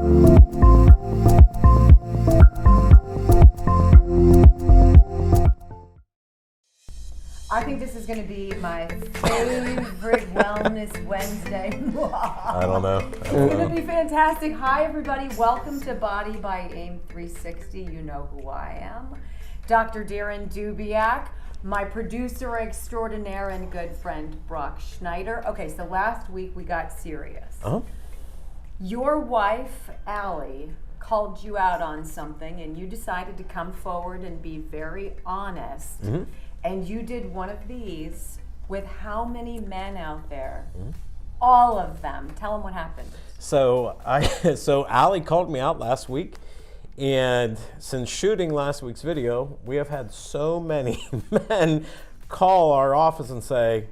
I think this is going to be my favorite Wellness Wednesday. I don't know. It's going to be fantastic. Hi, everybody. Welcome to Body by AIM 360. You know who I am. Dr. Darren Dubiak, my producer extraordinaire and good friend, Brock Schneider. Okay, so last week we got serious. Uh-huh. Your wife, Allie, called you out on something, and you decided to come forward and be very honest. Mm-hmm. And you did one of these with how many men out there? Mm-hmm. All of them. Tell them what happened. So Allie called me out last week, and since shooting last week's video, we have had so many men call our office and say,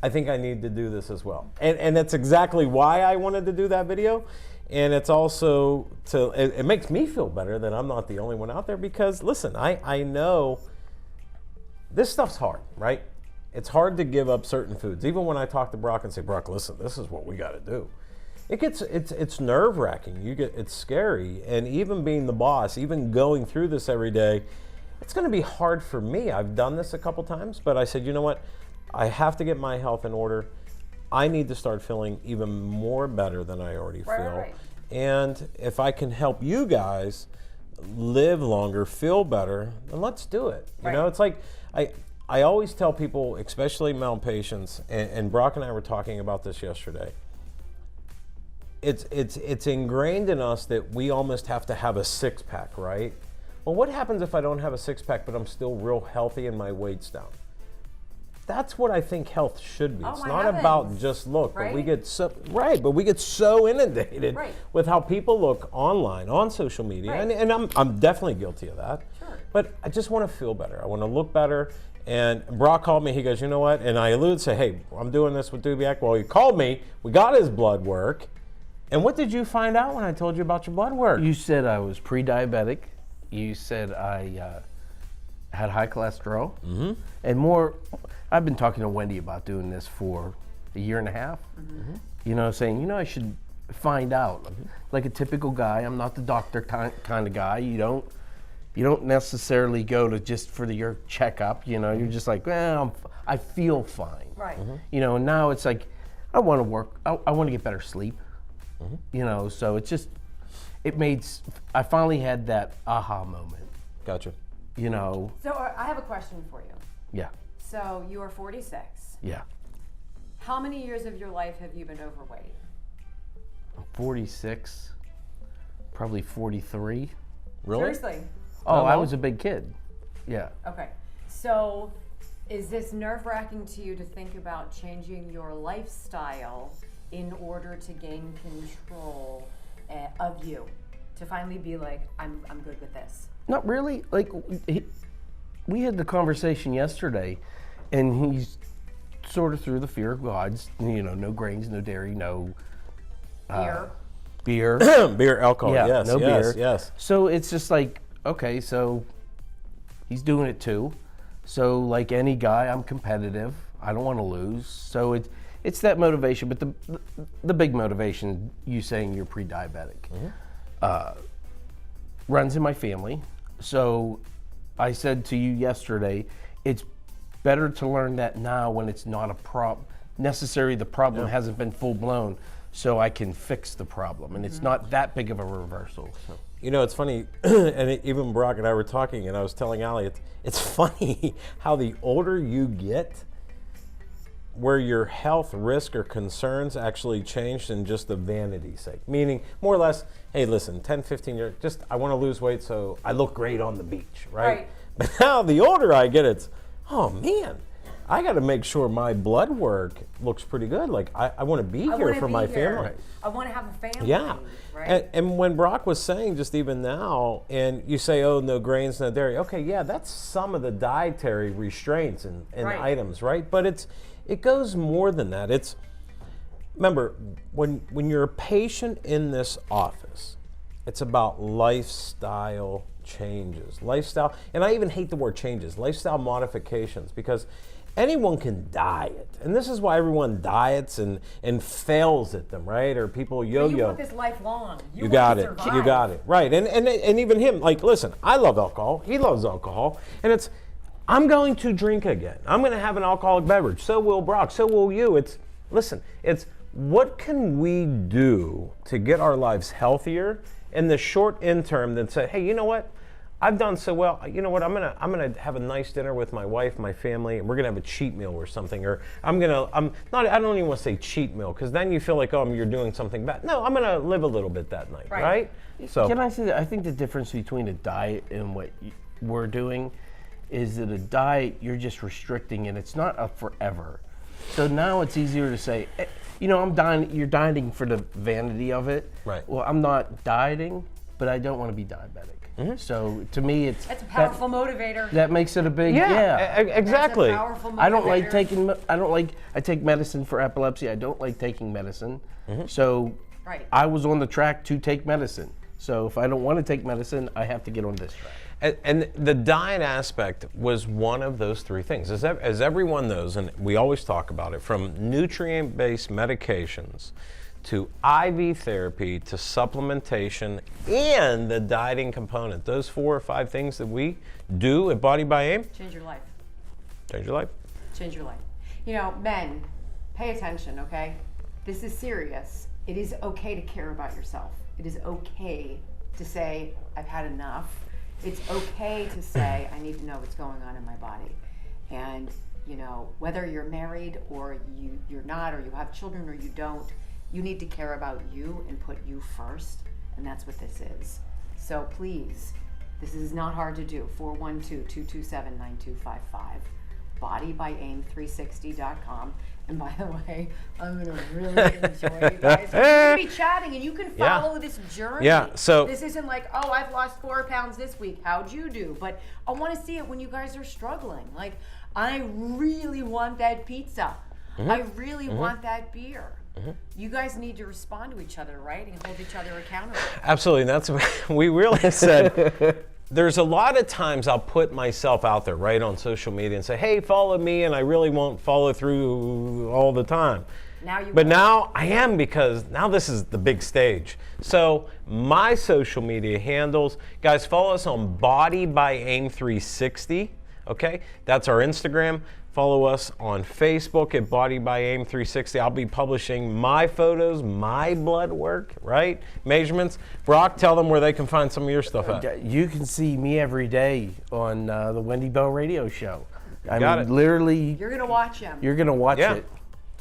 I think I need to do this as well. And that's exactly why I wanted to do that video. And it's also it makes me feel better that I'm not the only one out there, because listen, I know this stuff's hard, right? It's hard to give up certain foods. Even when I talk to Brock and say, Brock, listen, this is what we got to do. It's nerve-wracking. It's scary. And even being the boss, even going through this every day, it's going to be hard for me. I've done this a couple times, but I said, you know what? I have to get my health in order. I need to start feeling even more better than I already feel. Right. And if I can help you guys live longer, feel better, then let's do it. You know, it's like I always tell people, especially male patients, and Brock and I were talking about this yesterday. It's ingrained in us that we almost have to have a six-pack, right? Well, what happens if I don't have a six-pack, but I'm still real healthy and my weight's down? That's what I think health should be. It's not about just look, but we get so inundated with how people look online, on social media, and I'm definitely guilty of that. Sure. But I just want to feel better. I want to look better. And Brock called me. He goes, you know what? And I alluded to say, hey, I'm doing this with Dubiak. Well, he called me. We got his blood work. And what did you find out when I told you about your blood work? You said I was pre-diabetic. You said I had high cholesterol. Mm-hmm. And more, I've been talking to Wendy about doing this for a year and a half. Mm-hmm. You know, saying, I should find out. Mm-hmm. Like a typical guy, I'm not the doctor kind of guy. You don't necessarily go to just for your checkup. You're just like, well, I feel fine. Right. Mm-hmm. And now it's like, I want to work. I want to get better sleep. Mm-hmm. So it's just, I finally had that aha moment. Gotcha. So I have a question for you. Yeah. So you are 46. Yeah. How many years of your life have you been overweight? I'm 46, probably 43. Really? Seriously? Oh, I was a big kid. Yeah. Okay. So is this nerve-wracking to you to think about changing your lifestyle in order to gain control of you? To finally be like, I'm good with this? Not really. Like, we had the conversation yesterday, and he's sort of through the fear of gods. No grains, no dairy, no beer. Beer, alcohol. Yeah, yes, no beer. Yes. So it's just like, okay, so he's doing it too. So like any guy, I'm competitive. I don't want to lose. So it's that motivation. But the big motivation, you saying you're pre-diabetic, runs in my family. So I said to you yesterday, it's better to learn that now when it's not a problem. Necessarily, the problem hasn't been full blown, so I can fix the problem, and it's not that big of a reversal. So. It's funny, and even Brock and I were talking, and I was telling Allie, it's funny how the older you get, where your health risk or concerns actually change than just the vanity sake. Meaning, more or less, hey, listen, 10, 15 years, just I want to lose weight so I look great on the beach, right? But now the older I get, it's, oh man, I got to make sure my blood work looks pretty good. Like, I want to be here for my family. I want to have a family. Yeah. Right? And when Brock was saying just even now, and you say, oh, no grains, no dairy. Okay, yeah, that's some of the dietary restraints and items, right? But it goes more than that. Remember, when you're a patient in this office, it's about lifestyle changes. And I even hate the word changes, lifestyle modifications, because anyone can diet. And this is why everyone diets and fails at them, right? Or people You yo-yo. want this lifelong. You got want it. to survive. You got it. Right. And even him, like, listen, I love alcohol. He loves alcohol. And it's, I'm going to drink again. I'm going to have an alcoholic beverage. So will Brock. So will you. Listen, it's what can we do to get our lives healthier in the short end term than say, hey, you know what? I've done so well. You know what? I'm gonna have a nice dinner with my wife, my family, and we're gonna have a cheat meal or something. Or I don't even want to say cheat meal because then you feel like, oh, you're doing something bad. No, I'm gonna live a little bit that night, right? So Can I say that? I think the difference between a diet and what we're doing is that a diet, you're just restricting it. It's not a forever. So now it's easier to say, you know, you're dieting for the vanity of it. Right. Well, I'm not dieting, but I don't want to be diabetic. So to me, That's a powerful motivator. that makes it a big, exactly. That's a powerful motivator. I take medicine for epilepsy. I don't like taking medicine. So Right. I was on the track to take medicine. So if I don't want to take medicine, I have to get on this track. And the diet aspect was one of those three things. As everyone knows, and we always talk about it, from nutrient-based medications to IV therapy to supplementation and the dieting component. Those 4 or 5 things that we do at Body by AIM Change your life. change your life. Change your life. You know, men, pay attention, okay? This is serious. It is okay to care about yourself. It is okay to say, I've had enough. It's okay to say, I need to know what's going on in my body. And, you know, whether you're married or you're not, or you have children or you don't, you need to care about you and put you first. And that's what this is. So please, this is not hard to do. 412-227-9255. bodybyAIM360.com. And by the way, I'm going to really enjoy you guys. We're going to be chatting and you can follow this journey. Yeah, so- this isn't like, oh, I've lost 4 pounds this week. How'd you do? But I want to see it when you guys are struggling. Like, I really want that pizza. I really want that beer. You guys need to respond to each other, right? And hold each other accountable. Absolutely. And that's what we really said. There's a lot of times I'll put myself out there, right, on social media and say, hey, follow me, and I really won't follow through all the time. But now I am, because now this is the big stage. So my social media handles, guys, follow us on Body by AIM360, okay? That's our Instagram. Follow us on Facebook at Body by AIM360. I'll be publishing my photos, my blood work, right? Measurements. Brock, tell them where they can find some of your stuff at. You can see me every day on the Wendy Bell radio show. Got it. Literally, You're going to watch him. you're going to watch Yeah. it.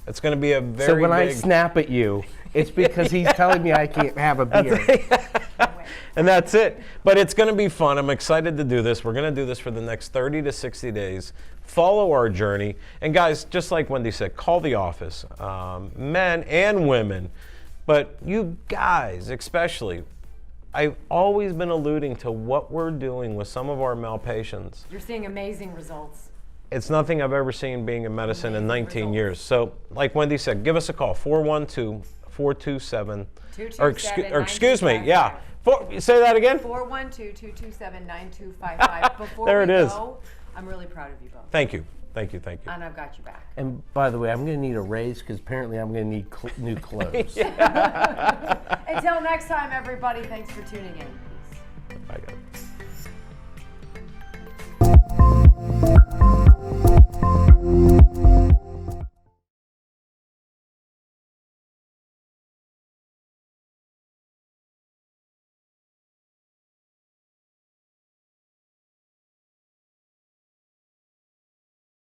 It's going to be a very So when I big... snap at you, it's because he's telling me I can't have a beer. And that's it. But it's going to be fun. I'm excited to do this. We're going to do this for the next 30 to 60 days. Follow our journey. And guys, just like Wendy said, call the office, men and women. But you guys, especially, I've always been alluding to what we're doing with some of our male patients. You're seeing amazing results. It's nothing I've ever seen being in medicine in 19 results. years. So, like Wendy said, give us a call, 412-427. Or excuse me, yeah. Say that again? 412-227-9255. Before There we it is. go, I'm really proud of you both. Thank you. Thank you. Thank you. And I've got you back. And by the way, I'm going to need a raise because apparently I'm going to need new clothes. Until next time, everybody, thanks for tuning in. Peace. Bye, guys.